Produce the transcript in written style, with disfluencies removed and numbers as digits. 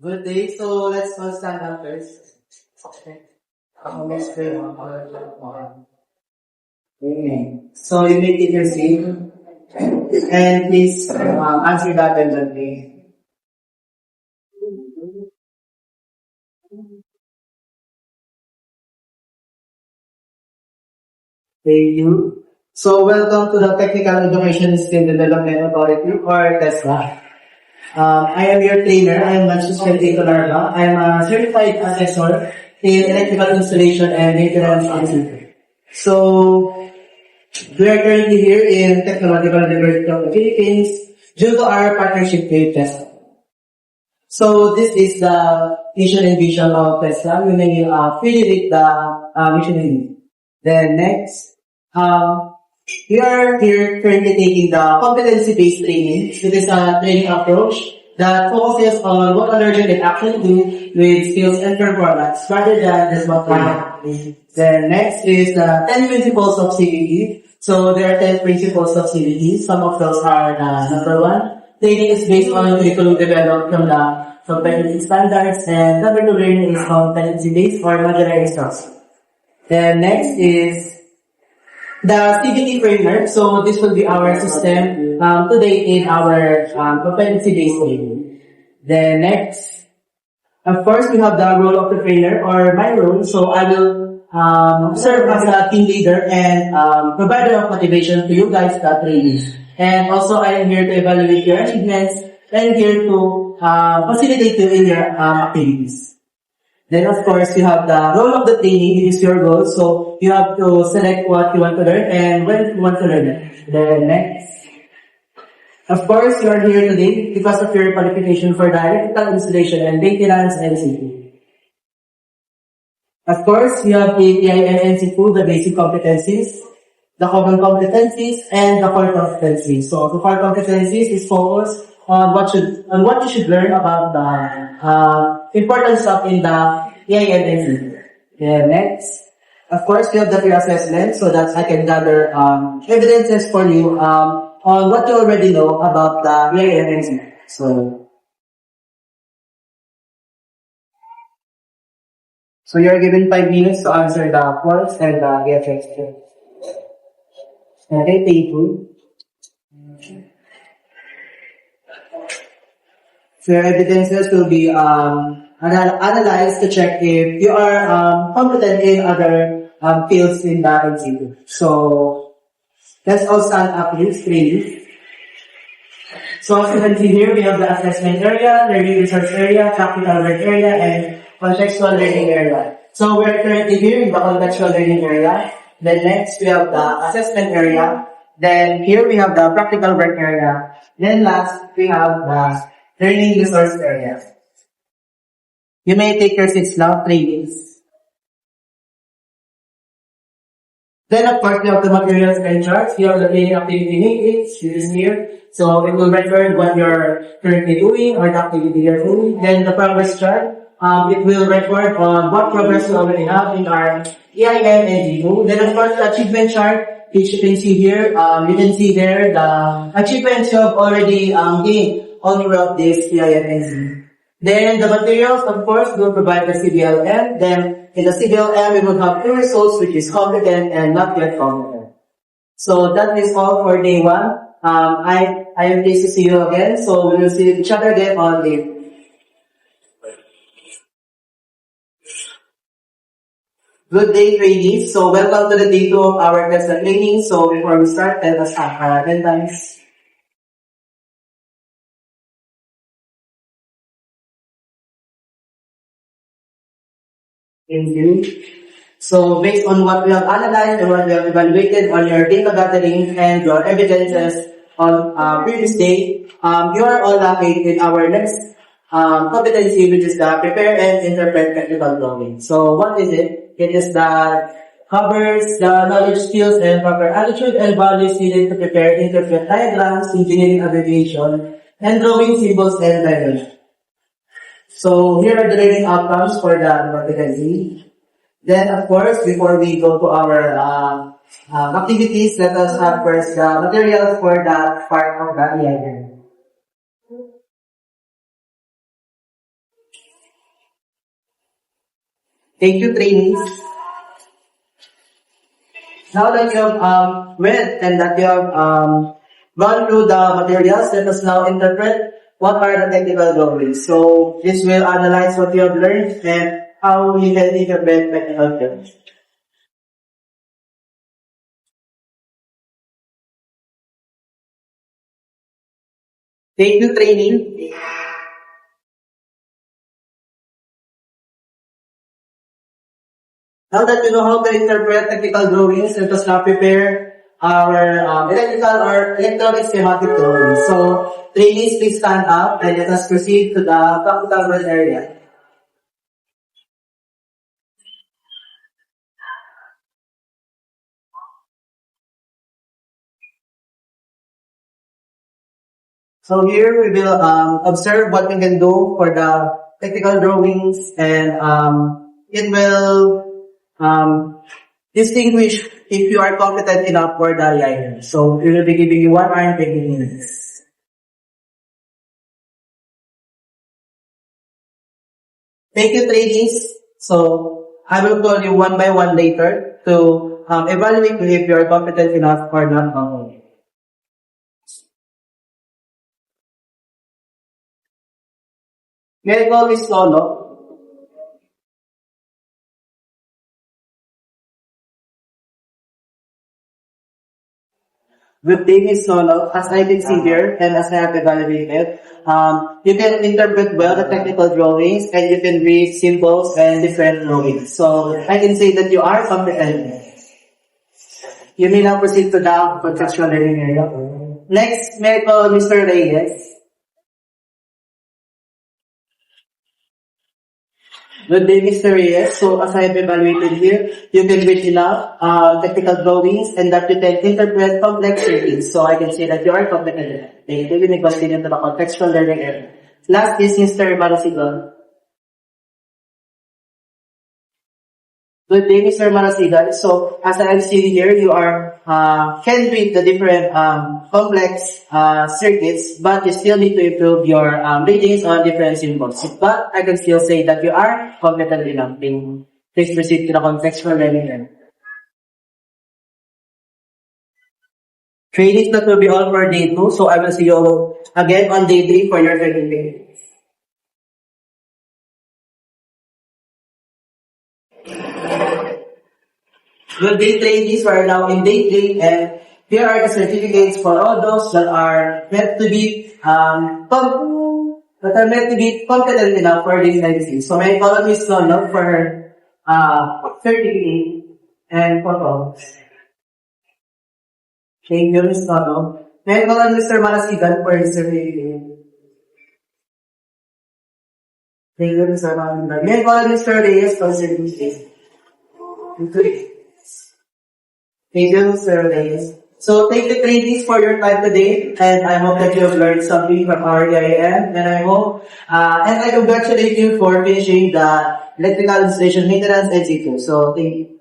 Good day. So let's all stand up first. Okay. Let's pray. Amen. So you may take your seat and please answer that abundantly. Thank you. So welcome to the Technical Education Skill Development Authority or TESDA. I am your trainer. I am Manchester Dito Larva. I am a certified assessor in electrical installation and maintenance engineering. So we are currently here in Technological University of the Philippines due to our partnership with Tesla. So this is the mission and vision of Tesla. We may freely read the mission and vision. Then next, we are here currently taking the competency-based training. It is a training approach that focuses on what a learner can actually do with skills and performance rather than just what we Then next is the 10 principles of CBT. So there are 10 principles of CBT. Some of those are number one, training is based on curriculum developed from the competency standards, and number two, learning is competency-based or modular instruction. Then next is the CBT framework. So this will be our system today in our competency-based training. Then next, of course, we have the role of the trainer or my role. So I will serve as a team leader and provider of motivation to you guys, the trainees. And also, I am here to evaluate your achievements and here to facilitate you in your activities. Then, of course, you have the role of the training. It is your goal. So you have to select what you want to learn and when you want to learn it. Then next. Of course, you are here today because of your qualification for the electrical installation and maintenance NCP. Of course, you have API and NCP, the basic competencies, the common competencies, and the core competencies. So the core competencies is focused on what you should learn about the importance of in the AI and NCP. Then next. Of course, we have the peer assessment so that I can gather evidences for you on what you already know about the AI. So you're given 5 minutes to answer the polls and the reference. Okay, thank you. So your evidences will be analyzed to check if you are competent in other fields in the NCP. So let's all stand up please. So as you can see here, we have the assessment area, learning resource area, practical work area, and contextual learning area. So we're currently here in the contextual learning area. Then next, we have the assessment area. Then here we have the practical work area. Then last, we have the learning resource area. You may take your 6 now, trainings. Then of course, we have the materials and charts. Here are the training activity matrix. This is here. So it will record what you're currently doing or the activity you're doing. Then the progress chart. It will record on what progress we already have in our EIM and GU. Then of course, the achievement chart, which you can see here. You can see there the achievements you have already gained on your of this EIM and GU. Then the materials, of course, will provide the CBLM. Then in the CBLM, we will have 2 results, which is competent and not yet competent. So that is all for day 1. I am pleased to see you again. So we will see each other again on day 2. Good day, trainees. So welcome to the day 2 of our Tesla training. So before we start, let us have our attendance. Thank you. So based on what we have analyzed and what we have evaluated on your data gathering and your evidences on previous day, you are all lucky in our next competency, which is the prepare and interpret technical drawing. So what is it? It is that covers the knowledge, skills, and proper attitude and values needed to prepare, interpret diagrams, engineering abbreviation, and drawing symbols and diagrams. So here are the learning outcomes for the competency. Then, of course, before we go to our activities, let us have first the materials for that part of the EIM. Thank you, trainees. Now that you have read and that you have gone through the materials, let us now interpret what are the technical drawings. So this will analyze what you have learned and how you can interpret technical terms. Thank you, training. Now that you know how to interpret technical drawings, let us now prepare our electrical or electronic schematic drawings. So, trainees, please stand up and let us proceed to the practical work area. So here we will observe what we can do for the technical drawings, and it will distinguish if you are competent enough for the IIM. So we will be giving you 1 hour and 20 minutes. Thank you, trainees. So I will call you one by one later to evaluate if you are competent enough or not. May I call Miss Lolo? With Davis Solo, as I can see here and as I have evaluated, you can interpret well the technical drawings and you can read symbols and different drawings. So I can say that you are competent. You may now proceed to the contextual learning area. Next, may I call Mr. Reyes? Good day, Mr. Reyes. So as I have evaluated here, you can read enough technical drawings and that you can interpret complex circuits. So I can say that you are competent. Thank you. We may continue to the contextual learning area. Last is Mr. Marasigan. Good day, Mr. Marasigan. So as I have seen here, you are can read the different complex circuits, but you still need to improve your readings on different symbols. But I can still say that you are competent enough. Please proceed to the contextual learning area. Training that will be all for day 2, so I will see you again on day 3 for your training day. Good day, trainees. We are now in day 3, and here are the certificates for all those that are meant to be competent enough for this medicine. So my call Miss Lolo for her certificate and photos. Thank you, Miss Lolo. May I call on Mr. Marasigan for his certificate. Thank you, Mr. Marasigan. May I call on Mr. Reyes for certificate. Thank you, Mr. Reyes. So thank you, trainees, for your time today, and I hope that you have learned something from our EIM, and I hope, and I congratulate you for finishing the electrical installation maintenance NC2. So thank you.